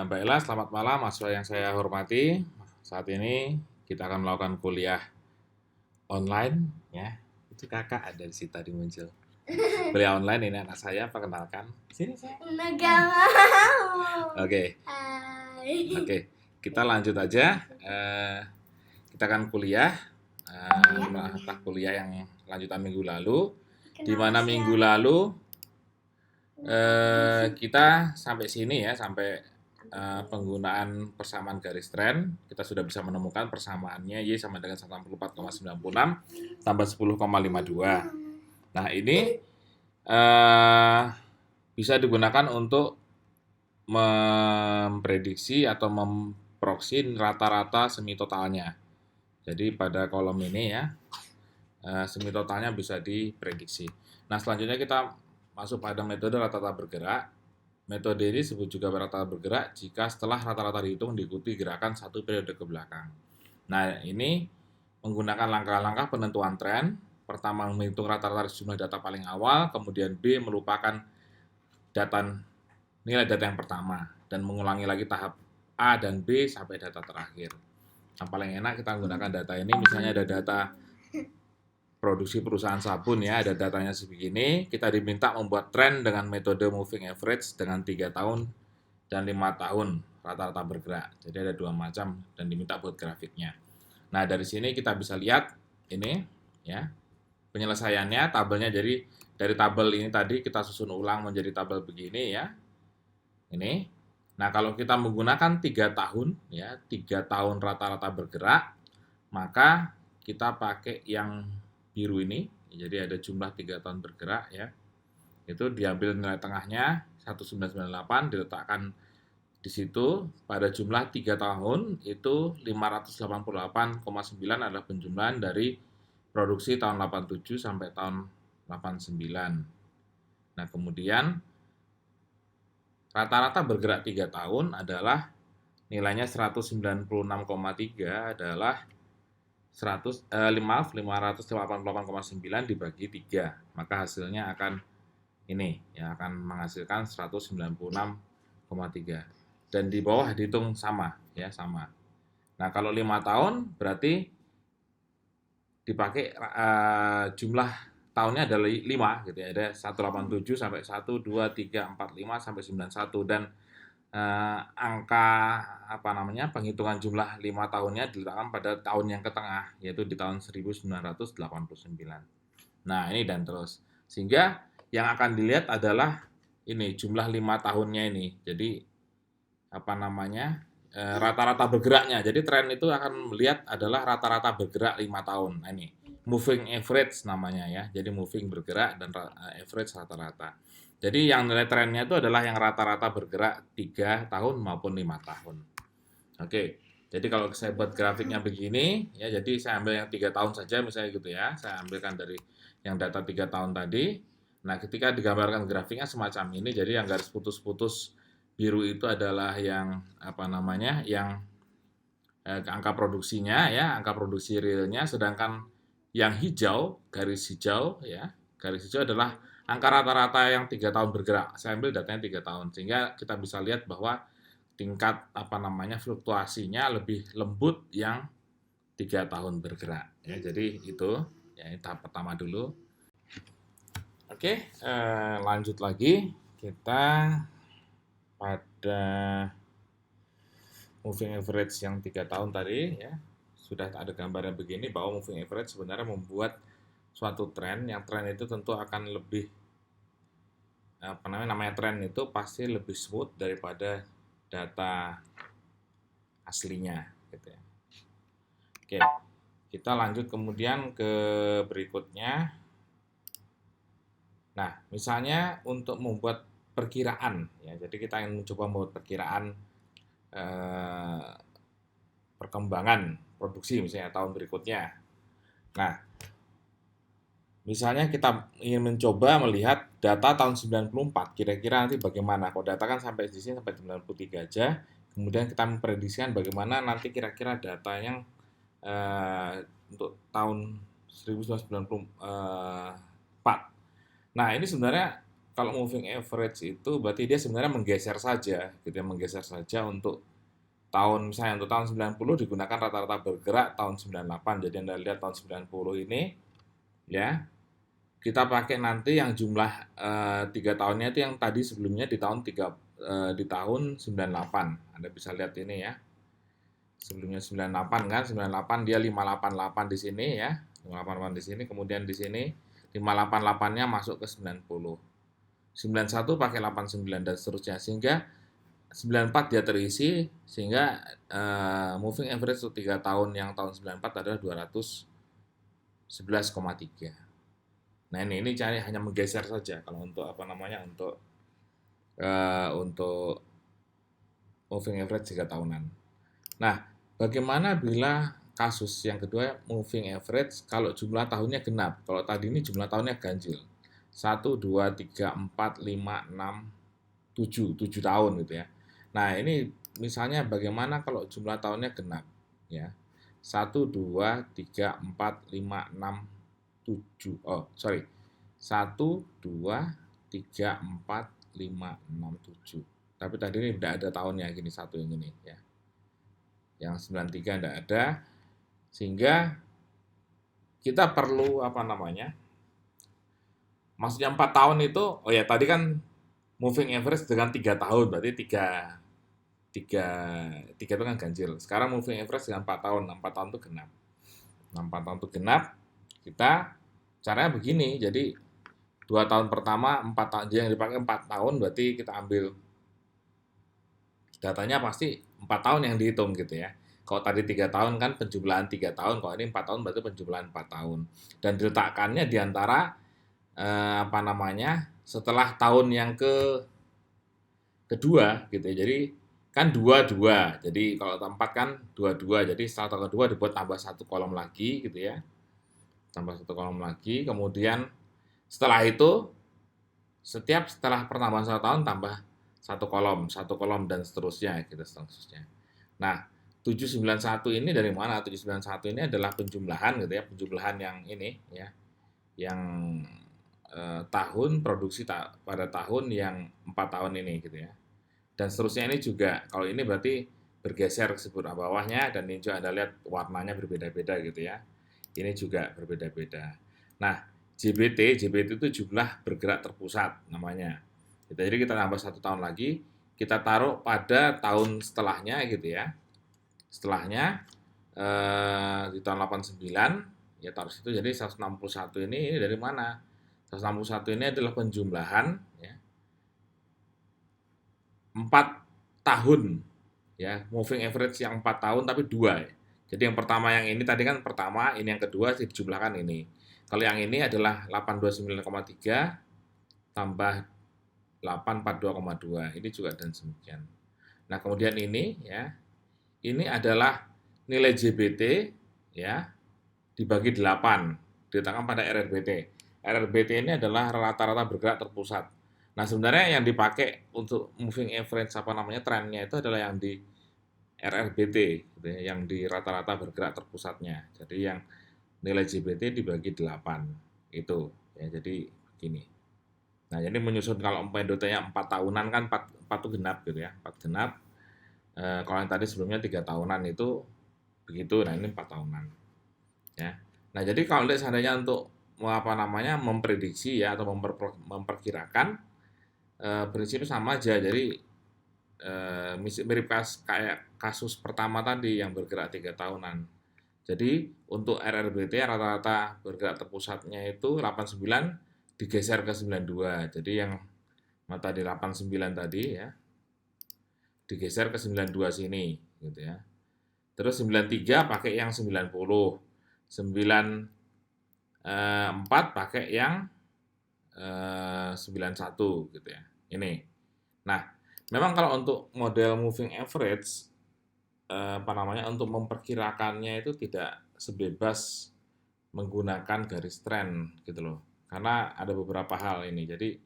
Baiklah, selamat malam mahasiswa yang saya hormati. Saat ini kita akan melakukan kuliah online ya. Itu kakak ada di situ tadi muncul. Kuliah online ini anak saya, perkenalkan. Sini saya. Enggak mau. Oke, Hai. oke. Kita lanjut aja. Kita akan kuliah mata kuliah yang lanjutan minggu lalu. Di mana minggu lalu kita sampai sini ya, sampai penggunaan persamaan garis tren. Kita sudah bisa menemukan persamaannya Y sama dengan 164,96 tambah 10,52. Nah, ini bisa digunakan untuk memprediksi atau memproksi rata-rata semi totalnya. Jadi pada kolom ini ya, semi totalnya bisa diprediksi. Nah, selanjutnya kita masuk pada metode rata-rata bergerak. Metode ini disebut juga rata-rata bergerak jika setelah rata-rata dihitung diikuti gerakan satu periode ke belakang. Nah, ini menggunakan langkah-langkah penentuan tren. Pertama, menghitung rata-rata jumlah data paling awal, kemudian B, melupakan nilai data yang pertama, dan mengulangi lagi tahap A dan B sampai data terakhir. Yang paling enak kita menggunakan data ini, misalnya ada data produksi perusahaan sabun ya, ada datanya sebegini, kita diminta membuat tren dengan metode moving average dengan 3 tahun dan 5 tahun rata-rata bergerak. Jadi ada dua macam dan diminta buat grafiknya. Nah, dari sini kita bisa lihat ini ya, penyelesaiannya, tabelnya. Jadi dari tabel ini tadi kita susun ulang menjadi tabel begini ya. Ini. Nah, kalau kita menggunakan 3 tahun ya, 3 tahun rata-rata bergerak, maka kita pakai yang biru ini. Jadi ada jumlah 3 tahun bergerak ya. Itu diambil nilai tengahnya 1998, diletakkan di situ. Pada jumlah 3 tahun itu 588,9 adalah penjumlahan dari produksi tahun 87 sampai tahun 89. Nah, kemudian rata-rata bergerak 3 tahun adalah nilainya 196,3 adalah 588,9 dibagi 3. Maka hasilnya akan ini ya, akan menghasilkan 196,3. Dan di bawah dihitung sama ya, sama. Nah, kalau 5 tahun berarti dipakai jumlah tahunnya adalah 5 gitu ya. Ada 187 sampai 1 2 3 4 5 sampai 91, dan angka penghitungan jumlah 5 tahunnya diletakkan pada tahun yang ke tengah, yaitu di tahun 1989. Nah, ini dan terus. Sehingga yang akan dilihat adalah ini jumlah 5 tahunnya ini. Jadi rata-rata bergeraknya. Jadi tren itu akan melihat adalah rata-rata bergerak 5 tahun. Nah, ini moving average namanya ya. Jadi moving bergerak dan average rata-rata. Jadi yang nilai trennya itu adalah yang rata-rata bergerak 3 tahun maupun 5 tahun. Oke, jadi kalau saya buat grafiknya begini, ya, jadi saya ambil yang 3 tahun saja misalnya gitu ya. Saya ambilkan dari yang data 3 tahun tadi. Nah, ketika digambarkan grafiknya semacam ini, jadi yang garis putus-putus biru itu adalah yang yang angka produksinya ya, angka produksi realnya, sedangkan yang hijau, garis hijau ya, garis hijau adalah angka rata-rata yang 3 tahun bergerak. Saya ambil datanya 3 tahun, sehingga kita bisa lihat bahwa tingkat fluktuasinya lebih lembut yang 3 tahun bergerak ya. Jadi itu ya, tahap pertama dulu. Oke, lanjut lagi kita pada moving average yang 3 tahun tadi ya. Sudah ada gambarnya begini bahwa moving average sebenarnya membuat suatu tren, yang tren itu tentu akan lebih namanya tren itu pasti lebih smooth daripada data aslinya gitu ya. Oke, kita lanjut kemudian ke berikutnya. Nah, misalnya untuk membuat perkiraan ya. Jadi kita ingin mencoba membuat perkiraan perkembangan produksi misalnya tahun berikutnya. Nah, misalnya kita ingin mencoba melihat data tahun 94, kira-kira nanti bagaimana. Kalau data kan sampai di sini sampai 93 aja. Kemudian kita memprediksikan bagaimana nanti kira-kira data yang untuk tahun 1994. Nah, ini sebenarnya kalau moving average itu berarti dia sebenarnya menggeser saja, gitu ya, menggeser saja untuk tahun, misalnya untuk tahun 90 digunakan rata-rata bergerak tahun 98. Jadi Anda lihat tahun 90 ini ya, kita pakai nanti yang jumlah 3 tahunnya itu yang tadi sebelumnya di tahun 98. Anda bisa lihat ini ya. Sebelumnya 98 kan, 98 dia 588 di sini ya. 588 di sini, kemudian di sini 588-nya masuk ke 90. 91 pakai 89 dan seterusnya, sehingga 94 dia terisi, sehingga moving average untuk 3 tahun yang tahun 94 adalah 211,3. Nah, ini cari hanya menggeser saja kalau untuk apa namanya, untuk moving average 3 tahunan. Nah, bagaimana bila kasus yang kedua moving average kalau jumlah tahunnya genap? Kalau tadi ini jumlah tahunnya ganjil. 1, 2, 3, 4, 5, 6, 7 tahun gitu ya. Nah, ini misalnya bagaimana kalau jumlah tahunnya genap ya. 1, 2, 3, 4, 5, 6, 7. Oh, sorry. 1, 2, 3, 4, 5, 6, 7. Tapi tadi ini tidak ada tahunnya gini, satu yang ini ya. Yang 93 tidak ada, sehingga kita perlu apa namanya, maksudnya 4 tahun itu, oh ya tadi kan moving average dengan 3 tahun, berarti 3 itu kan ganjil. Sekarang moving average dengan 4 tahun, 4 tahun itu genap. 4 tahun itu genap, kita caranya begini, jadi 2 tahun pertama, 4 tahun, yang dipakai 4 tahun, berarti kita ambil datanya pasti 4 tahun yang dihitung gitu ya. Kalau tadi 3 tahun kan penjumlahan 3 tahun, kalau ini 4 tahun berarti penjumlahan 4 tahun. Dan diletakkannya di antara apa namanya, setelah tahun yang kedua gitu ya. Jadi kan 2 Jadi kalau tempat kan 2 Jadi setelah tahun kedua dibuat tambah 1 kolom lagi gitu ya. Tambah 1 kolom lagi, kemudian setelah itu setelah pertambahan 1 tahun tambah 1 kolom dan seterusnya gitu seterusnya. Nah, 791 ini dari mana? 791 ini adalah penjumlahan gitu ya, penjumlahan yang ini ya, yang tahun produksi pada tahun yang 4 tahun ini gitu ya. Dan seterusnya ini juga, kalau ini berarti bergeser ke sebelah bawahnya, dan ini juga Anda lihat warnanya berbeda-beda gitu ya. Ini juga berbeda-beda. Nah, JBT itu jumlah bergerak terpusat namanya. Jadi kita tambah 1 tahun lagi, kita taruh pada tahun setelahnya gitu ya. Setelahnya di tahun 89 ya taruh situ, jadi 161 ini dari mana? 161 ini adalah penjumlahan ya, 4 tahun ya, moving average yang 4 tahun tapi 2 ya. Jadi yang pertama yang ini tadi kan pertama, ini yang kedua dijumlahkan ini. Kalau yang ini adalah 829,3 tambah 842,2, ini juga dan demikian. Nah, kemudian ini ya, ini adalah nilai JBT ya dibagi 8, diletakkan pada RRBT. RRBT ini adalah rata-rata bergerak terpusat. Nah, sebenarnya yang dipakai untuk moving average apa namanya trennya itu adalah yang di RRBT gitu ya, yang di rata-rata bergerak terpusatnya. Jadi yang nilai JBT dibagi 8 itu ya, jadi begini. Nah, jadi menyusun kalau PDT-nya 4 tahunan kan 4 itu genap gitu ya, 4 genap. Kalau yang tadi sebelumnya 3 tahunan itu begitu, nah ini 4 tahunan ya. Nah, jadi kalau seandainya untuk apa namanya memprediksi ya atau memperkirakan, prinsipnya sama aja. Jadi mirip kayak kasus pertama tadi yang bergerak 3 tahunan. Jadi untuk RRBT rata-rata bergerak terpusatnya itu 89 digeser ke 92. Jadi yang tadi 89 tadi ya digeser ke 92 sini gitu ya. Terus 93 pakai yang 90. 94 pakai yang 91 gitu ya. Ini. Nah, memang kalau untuk model moving average apa namanya untuk memperkirakannya itu tidak sebebas menggunakan garis tren gitu loh. Karena ada beberapa hal ini. Jadi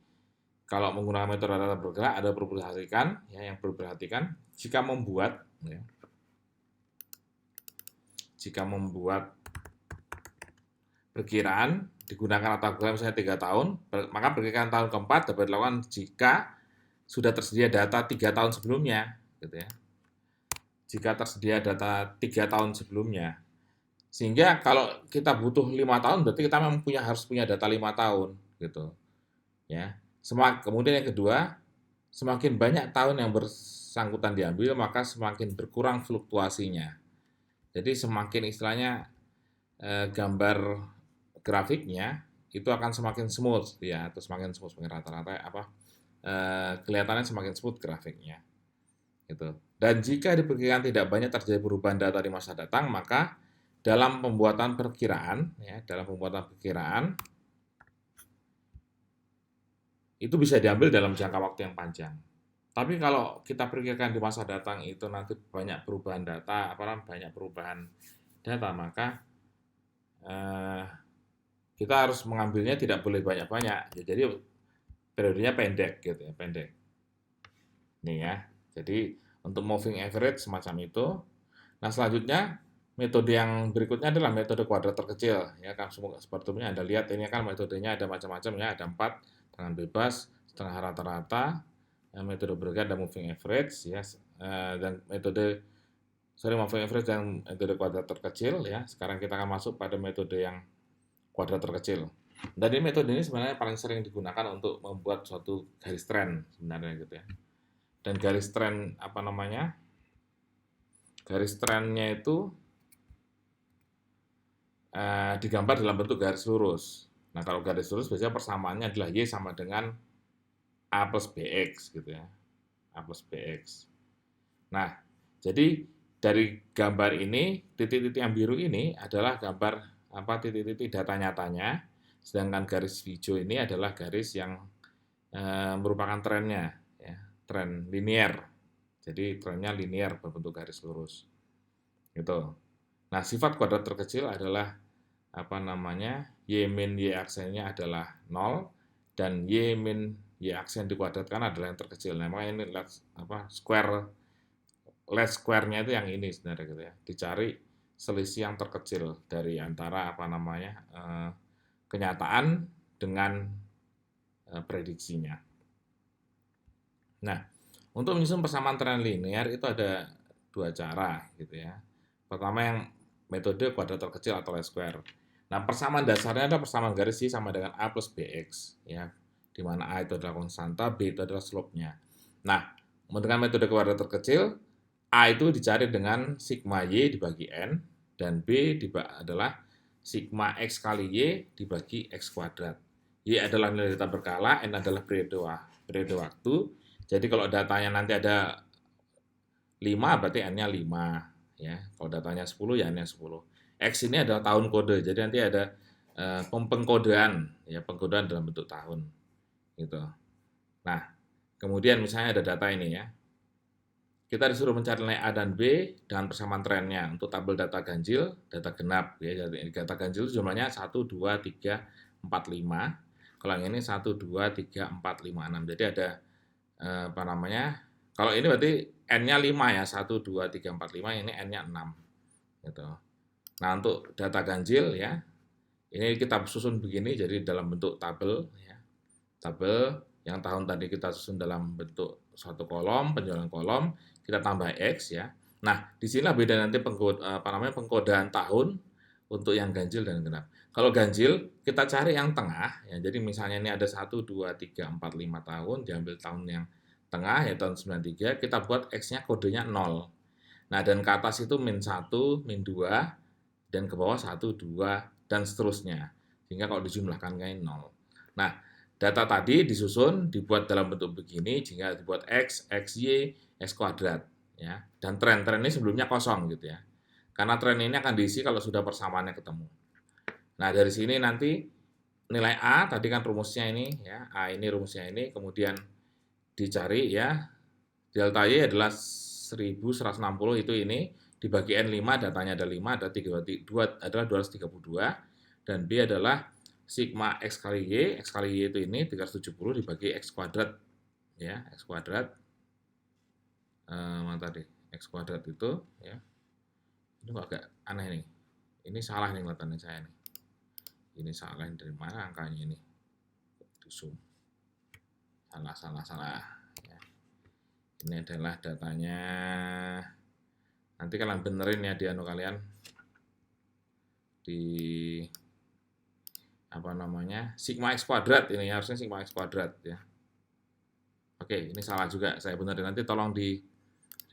kalau menggunakan metode rata bergerak ada perlu diperhatikan ya, yang perlu diperhatikan jika membuat ya, perkiraan digunakan rata bergerak misalnya 3 tahun, maka perkiraan tahun keempat dapat dilakukan jika sudah tersedia data 3 tahun sebelumnya, gitu ya. Jika tersedia data 3 tahun sebelumnya. Sehingga kalau kita butuh 5 tahun, berarti kita memang harus punya data 5 tahun, gitu. Ya. Kemudian yang kedua, semakin banyak tahun yang bersangkutan diambil, maka semakin berkurang fluktuasinya. Jadi semakin istilahnya gambar grafiknya itu akan semakin smooth ya, atau semakin smooth, semakin rata-rata kelihatannya semakin smooth grafiknya. Gitu. Dan jika diperkirakan tidak banyak terjadi perubahan data di masa datang, maka dalam pembuatan perkiraan itu bisa diambil dalam jangka waktu yang panjang. Tapi kalau kita perkirakan di masa datang itu nanti banyak perubahan data, maka kita harus mengambilnya tidak boleh banyak-banyak. Ya, jadi periodenya pendek gitu ya, pendek. Nih ya. Jadi untuk moving average semacam itu. Nah, selanjutnya metode yang berikutnya adalah metode kuadrat terkecil ya. Kan sepertinya Anda lihat ini kan metodenya ada macam-macam ya, ada 4 dengan bebas, setengah rata-rata, metode bergerak dan moving average ya, dan moving average dan metode kuadrat terkecil ya. Sekarang kita akan masuk pada metode yang kuadrat terkecil. Dan metode ini sebenarnya paling sering digunakan untuk membuat suatu garis tren sebenarnya gitu ya. Dan garis tren garis trennya itu digambar dalam bentuk garis lurus. Nah, kalau garis lurus biasanya persamaannya adalah Y sama dengan A plus BX gitu ya. A plus BX. Nah, jadi dari gambar ini, titik-titik yang biru ini adalah gambar titik-titik data nyatanya, sedangkan garis hijau ini adalah garis yang merupakan trennya, ya, tren linier. Jadi trennya linier berbentuk garis lurus. Gitu. Nah, sifat kuadrat terkecil adalah Y min Y aksennya adalah 0 dan Y min Y aksen dikuadratkan adalah yang terkecil. Nah, makanya ini least square-nya itu yang ini sebenarnya gitu ya. Dicari selisih yang terkecil dari antara kenyataan dengan prediksinya. Nah, untuk menyusun persamaan tren linear itu ada 2 cara gitu ya. Pertama yang metode kuadrat terkecil atau least square. Nah, persamaan dasarnya adalah persamaan garis Y sama dengan A plus BX ya. Di mana A itu adalah konstanta, B itu adalah slope-nya. Nah, dengan metode kuadrat terkecil, A itu dicari dengan sigma Y dibagi N, dan B adalah sigma X kali Y dibagi X kuadrat. Y adalah nilai data berkala, N adalah periode waktu. Jadi kalau datanya nanti ada 5, berarti N-nya 5. Ya. Kalau datanya 10, ya N-nya 10. X ini adalah tahun kode, jadi nanti ada pengkodean, ya, pengkodean dalam bentuk tahun. Gitu. Nah, kemudian misalnya ada data ini ya. Kita disuruh mencari nilai A dan B dengan persamaan trennya untuk tabel data ganjil, data genap ya. Jadi data ganjil itu jumlahnya 1 2 3 4 5. Kalau yang ini 1 2 3 4 5 6. Jadi ada kalau ini berarti N-nya 5 ya, 1 2 3 4 5, ini N-nya 6 gitu. Nah, untuk data ganjil ya, ini kita susun begini jadi dalam bentuk tabel ya. Tabel yang tahun tadi kita susun dalam bentuk suatu kolom, penjualan kolom, kita tambah X ya. Nah, di sinilah beda nanti pengkodaan tahun untuk yang ganjil dan genap. Kalau ganjil, kita cari yang tengah ya. Jadi misalnya ini ada 1 2 3 4 5 tahun, diambil tahun yang tengah ya tahun 93, kita buat X-nya kodenya 0. Nah, dan ke atas itu min 1, min 2, dan ke bawah 1 2 dan seterusnya. Sehingga kalau dijumlahkan kayak 0. Nah, data tadi disusun, dibuat dalam bentuk begini, jika dibuat X, XY, X kuadrat. Ya. Dan tren ini sebelumnya kosong gitu ya. Karena tren ini akan diisi kalau sudah persamaannya ketemu. Nah, dari sini nanti nilai A, tadi kan rumusnya ini, ya, A ini rumusnya ini, kemudian dicari ya, delta Y adalah 1160 itu ini, dibagi N5, datanya ada 5, ada 2 adalah 232, dan B adalah sigma X kali Y itu ini 370 dibagi X kuadrat ya, X kuadrat mana tadi, X kuadrat itu ya, ini kok agak aneh nih, ini salah nih kelihatannya saya nih Ini salah dari mana angkanya ini? Di zoom. Salah. Ya. Ini adalah datanya. Nanti kalian benerin ya di anu kalian. Di apa namanya? Sigma X kuadrat ini harusnya Sigma X kuadrat ya. Oke, ini salah juga. Saya benerin nanti tolong di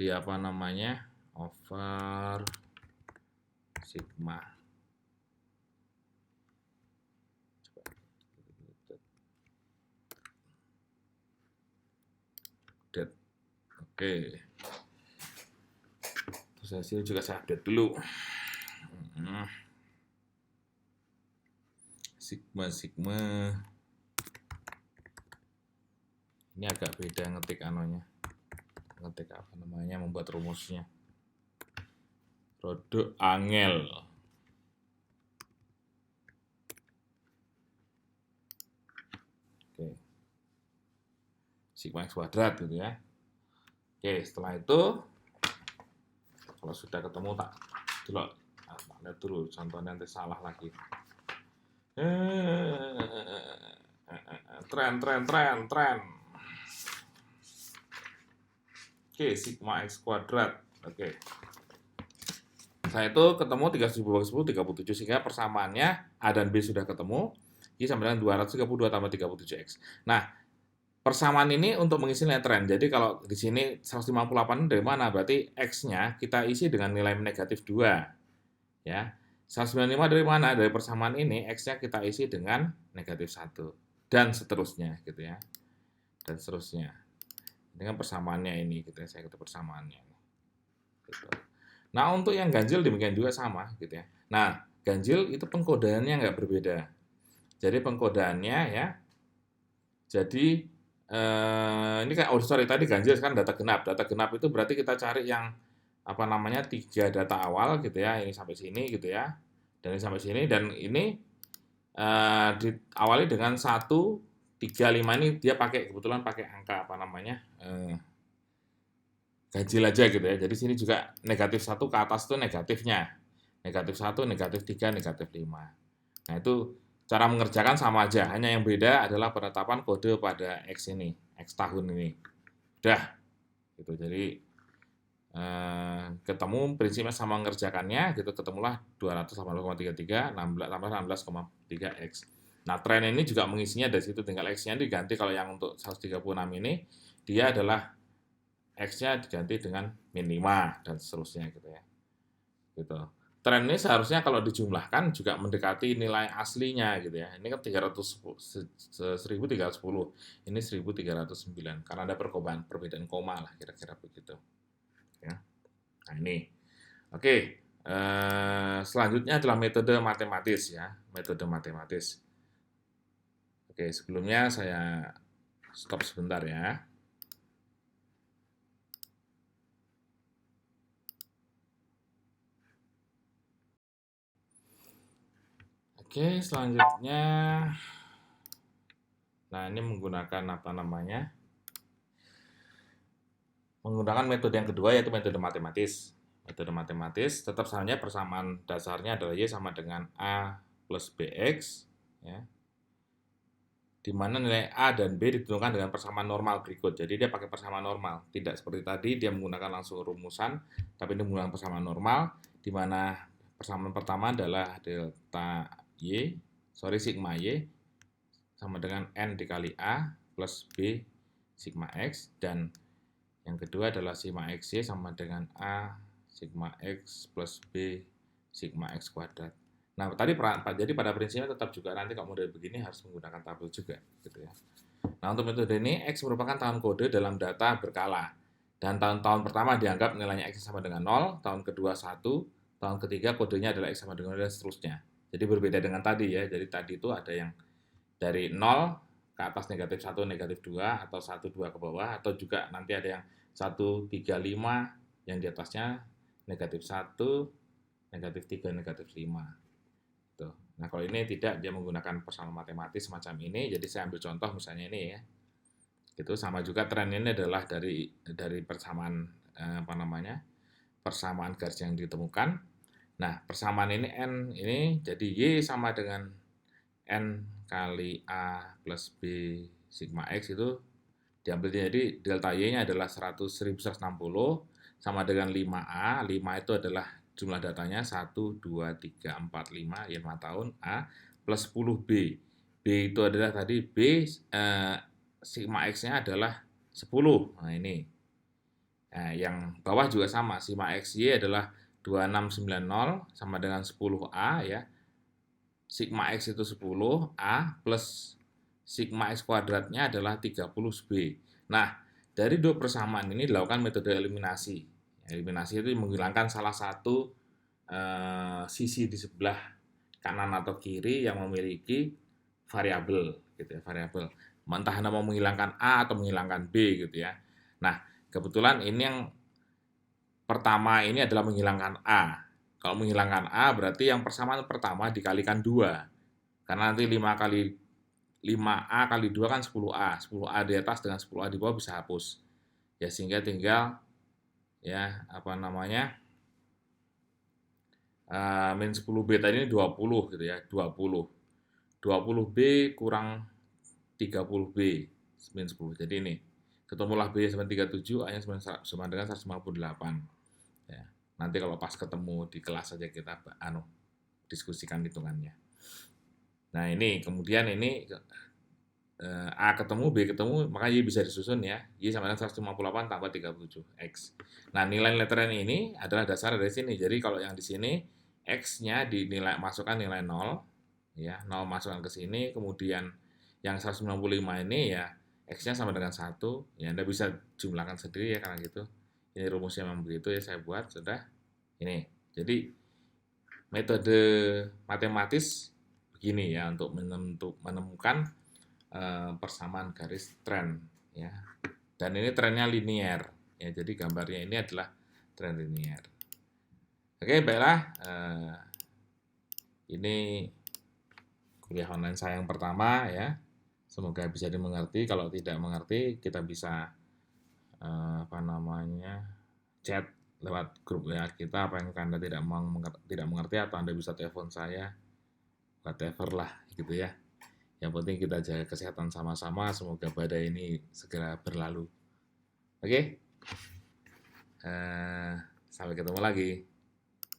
apa namanya? Over sigma. Oke. Terus hasil juga saya update dulu. Sigma. Ini agak beda ngetik anunya. Ngetik apa namanya? Membuat rumusnya. Rodok angel. Oke. Sigma X kuadrat gitu ya. Oke, setelah itu kalau sudah ketemu tak lihat dulu contohnya nanti salah lagi. Tren. Oke, sigma X kuadrat. Oke. Saya itu ketemu 3010 37 sehingga persamaannya A dan B sudah ketemu. Y sama dengan 232 tambah 37X. Nah, persamaan ini untuk mengisi nilai tren. Jadi kalau di sini 158 dari mana? Berarti X-nya kita isi dengan nilai negatif 2. Ya. 195 dari mana? Dari persamaan ini X-nya kita isi dengan negatif 1. Dan seterusnya gitu ya. Dan seterusnya. Dengan persamaannya ini gitu ya. Saya kata persamaannya. Gitu. Nah, untuk yang ganjil demikian juga sama gitu ya. Nah, ganjil itu pengkodaannya nggak berbeda. Jadi pengkodaannya ya. Jadi ini kayak tadi ganjil kan data genap. Data genap itu berarti kita cari yang apa namanya 3 data awal gitu ya. Ini sampai sini gitu ya. Dan ini sampai sini dan ini diawali dengan 1 3 5 ini dia kebetulan pakai angka apa namanya? Ganjil aja gitu ya. Jadi sini juga negatif 1 ke atas itu negatifnya. Negatif 1, negatif 3, negatif 5. Nah, itu cara mengerjakan sama aja. Hanya yang beda adalah penetapan kode pada X ini. X tahun ini. Udah. Gitu. Jadi ketemu prinsipnya sama mengerjakannya. Gitu. Ketemulah 280,33 tambah 16,3X. Nah, tren ini juga mengisinya dari situ. Tinggal X-nya diganti. Kalau yang untuk 136 ini, dia adalah X-nya diganti dengan min 5 dan seterusnya gitu ya. Gitu. Tren ini seharusnya kalau dijumlahkan juga mendekati nilai aslinya gitu ya. Ini kan 1310. Ini 1309 karena ada perbedaan koma lah kira-kira begitu. Ya. Nah, ini. Oke. Selanjutnya adalah metode matematis ya. Metode matematis. Oke, sebelumnya saya stop sebentar ya. Oke, selanjutnya, nah ini menggunakan apa namanya? Menggunakan metode yang kedua yaitu metode matematis. Metode matematis tetap saja persamaan dasarnya adalah Y sama dengan A plus BX, ya. Di mana nilai A dan B ditentukan dengan persamaan normal berikut. Jadi dia pakai persamaan normal, tidak seperti tadi dia menggunakan langsung rumusan, tapi dia menggunakan persamaan normal, di mana persamaan pertama adalah delta sigma Y sama dengan N dikali A plus B sigma X, dan yang kedua adalah sigma XY sama dengan A sigma X plus B sigma X kuadrat. Nah, tadi jadi pada prinsipnya tetap juga nanti kalau model begini harus menggunakan tabel juga gitu ya. Nah, untuk metode ini X merupakan tahun kode dalam data berkala. Dan tahun pertama dianggap nilainya X sama dengan 0, tahun kedua 1, tahun ketiga kodenya adalah X sama dengan 0 dan seterusnya. Jadi berbeda dengan tadi ya. Jadi tadi itu ada yang dari 0 ke atas negatif 1, negatif 2, atau 1, 2 ke bawah, atau juga nanti ada yang 1, 3, 5, yang di atasnya negatif 1, negatif 3, negatif 5. Tuh. Nah, kalau ini tidak, dia menggunakan persamaan matematis semacam ini. Jadi saya ambil contoh misalnya ini ya. Itu sama juga tren ini adalah dari persamaan apa namanya? Persamaan garis yang ditemukan. Nah, persamaan ini N ini jadi Y sama dengan N kali A plus B sigma X itu diambil, jadi delta Y-nya adalah 1160 sama dengan 5A. 5 itu adalah jumlah datanya 1, 2, 3, 4, 5, ya 5 tahun. A plus 10B. B itu adalah tadi B, sigma X-nya adalah 10. Nah ini. Nah, yang bawah juga sama, sigma XY adalah 2690 sama dengan 10A ya. Sigma X itu 10, A plus sigma X kuadratnya adalah 30B. Nah, dari dua persamaan ini dilakukan metode eliminasi. Eliminasi itu menghilangkan salah satu sisi di sebelah kanan atau kiri yang memiliki variabel, gitu ya, variabel. Entah Anda mau menghilangkan A atau menghilangkan B, gitu ya. Nah, kebetulan ini yang pertama ini adalah menghilangkan A. Kalau menghilangkan A berarti yang persamaan pertama dikalikan 2. Karena nanti 5A kali 2 kan 10A. 10A di atas dengan 10A di bawah bisa hapus. Ya sehingga tinggal ya apa namanya? Min 10B tadi ini 20 gitu ya, 20. 20B kurang 30B min 10. Jadi ini ketemulah B sama 37, A-nya sama dengan 158. Ya. Nanti kalau pas ketemu di kelas saja kita diskusikan hitungannya. Nah, ini kemudian ini A ketemu, B ketemu, maka Y bisa disusun ya. Y sama dengan 158 tambah 37X. Nah, nilai tren ini adalah dasar dari sini. Jadi kalau yang di sini X-nya dinilai, masukkan nilai 0, ya, 0 masukkan ke sini, kemudian yang 195 ini ya X-nya sama dengan 1, ya Anda bisa jumlahkan sendiri ya karena gitu. Ini rumusnya memang begitu ya, saya buat sudah. Ini. Jadi metode matematis begini ya untuk menemukan persamaan garis tren ya. Dan ini trennya linear ya. Jadi gambarnya ini adalah tren linear. Oke, baiklah. Ini kuliah online saya yang pertama ya. Semoga bisa dimengerti. Kalau tidak mengerti, kita bisa chat lewat grup WA kita apa yang Anda tidak mengerti, atau Anda bisa telepon saya, whatever lah gitu ya. Yang penting kita jaga kesehatan sama-sama. Semoga badai ini segera berlalu. Oke? Sampai ketemu lagi.